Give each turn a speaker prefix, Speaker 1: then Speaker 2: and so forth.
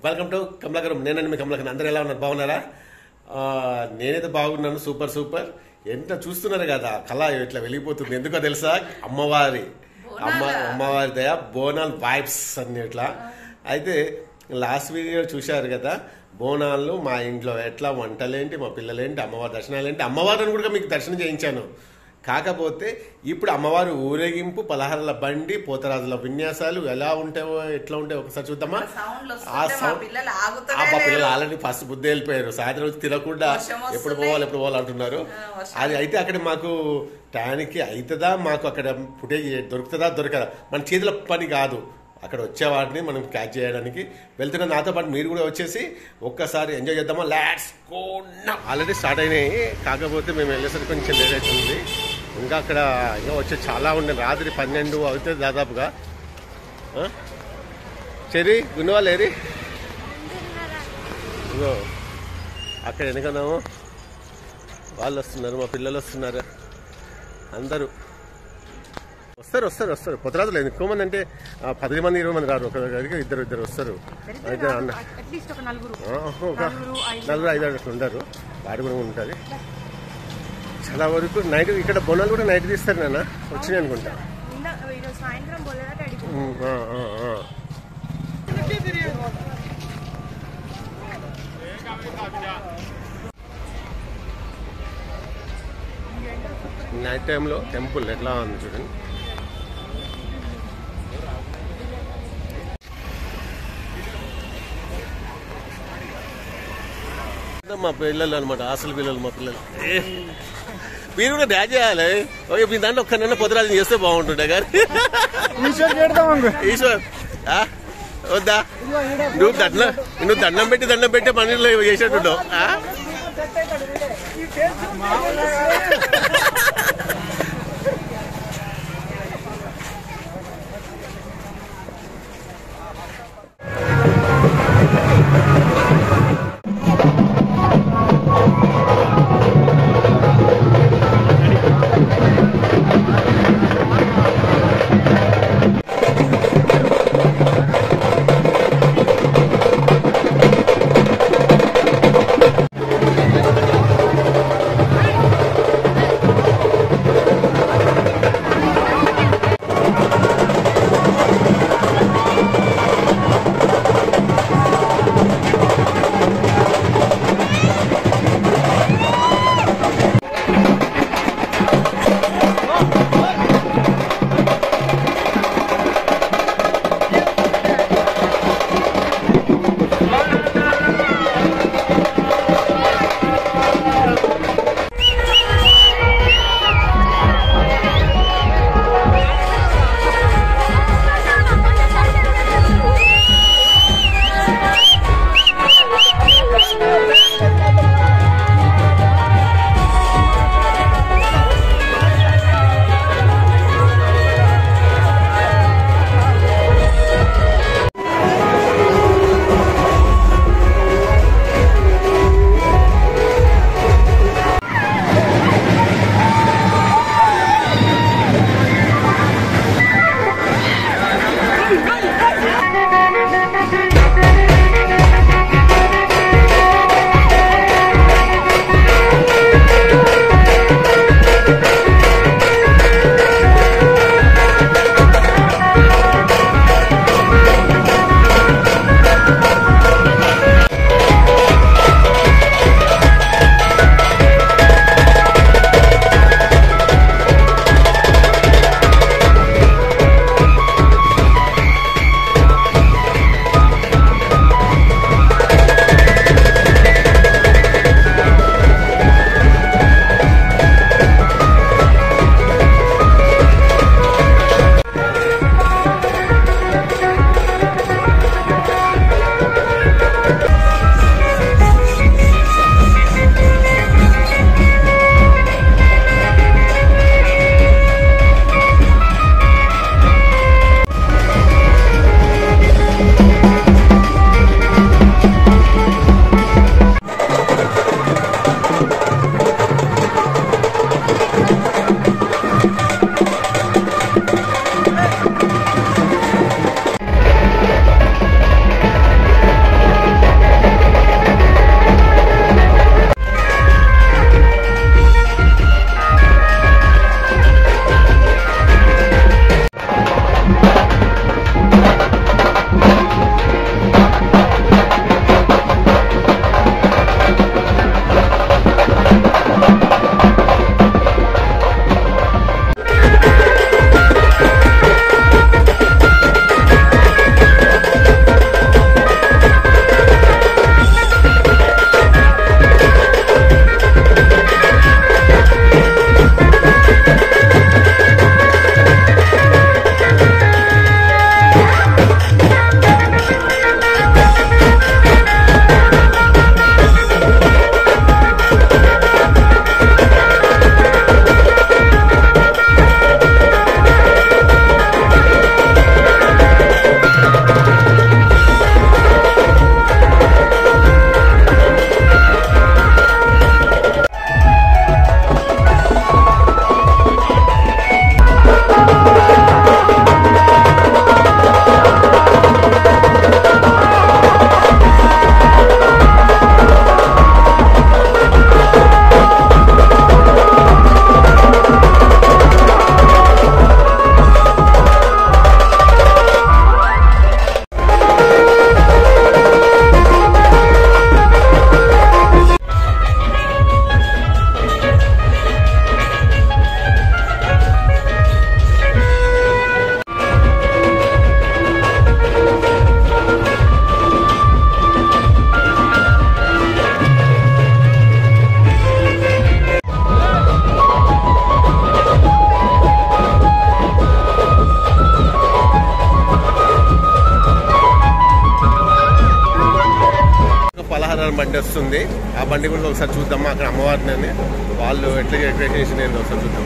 Speaker 1: Welcome to Kamalakaram. నేనండి మీ కమలాకరం. అందరూ ఎలా ఉన్నారు? బాగున్నారా? నేనైతే బాగున్నాను. Super super. ఎంత చూస్తున్నారు కదా, కళ ఇట్లా వెళ్ళిపోతుంది. ఎందుకో తెలుసా? అమ్మవారి దయ, బోనాల్ వైబ్స్ అన్ని ఇట్లా. అయితే లాస్ట్ వీడియో చూశారు కదా, బోనాలు మా ఇంట్లో ఎట్లా, వంటలేంటి, మా పిల్లలేంటి, అమ్మవారి దర్శనాలేంటి, అమ్మవారిని కూడా మీకు దర్శనం చేయించాను. కాకపోతే ఇప్పుడు అమ్మవారి ఊరేగింపు, పలహారాల బండి, పోతరాజుల విన్యాసాలు ఎలా ఉంటాయో ఎట్లా ఉంటాయో ఒకసారి చూద్దామా? ఆ సౌండ్ పిల్లలు ఆల్రెడీ ఫస్ట్ బుద్ధి వెళ్ళిపోయారు. సాయంత్రం వచ్చి తినకుండా ఎప్పుడు పోవాలి అంటున్నారు. అది అయితే అక్కడ మాకు టయానికి అవుతుందా, మాకు అక్కడ ఫుటేజ్ దొరుకుతుందా దొరకదా, మన చేతుల పని కాదు. అక్కడ వచ్చేవాడిని మనం క్యాచ్ చేయడానికి వెళ్తున్న. నాతో పాటు మీరు కూడా వచ్చేసి ఒక్కసారి ఎంజాయ్ చేద్దామా? Let's go now. Already start అయినాయి, కాకపోతే మేము వెళ్ళేసరికి కొంచెం లేట్ అవుతుంది. ఇంకా అక్కడ ఇంకా వచ్చే చాలా ఉన్నాయి. రాత్రి 12 అవుతుంది దాదాపుగా. చెరి గున్నవాళ్ళు ఏరి ఇగో అక్కడ వెనకన్నాము వాళ్ళు వస్తున్నారు, మా పిల్లలు వస్తున్నారు, అందరూ వస్తారు. పొత్తరాజులు ఎక్కువ మంది అంటే 10 మంది 20 మంది రారు, ఒక దగ్గరికి ఇద్దరు వస్తారు. అయితే నలుగురు 5 అట్లా ఉండరు. వాడు కూడా ఉంటుంది. చాలా వరకు నైట్ ఇక్కడ బోనాలు కూడా నైట్ తీస్తారు. నాన్న వచ్చినాయి అనుకుంటా. నైట్ టైంలో టెంపుల్ ఎట్లా ఉంది చూడండి. మా పిల్లలు అనమాట, హాస్టల్ పిల్లలు. మా పిల్లలు మీరు కూడా డ్యాన్స్ చేయాలి. మీ దాంట్లో ఒక్కనైనా పొద్దురాజు చేస్తే బాగుంటుండే కానీ ఈశ్వర్ వద్దా? నువ్వు దండం పెట్టి పనులు చేసేట్టున్నావు. సత్యనారాయణ బండి వస్తుంది. ఆ బండి కూడా ఒకసారి చూద్దామా, అక్కడ అమ్మవారిని వాళ్ళు ఎట్లా డెకరేషన్ చేసింది ఒకసారి చూద్దాం.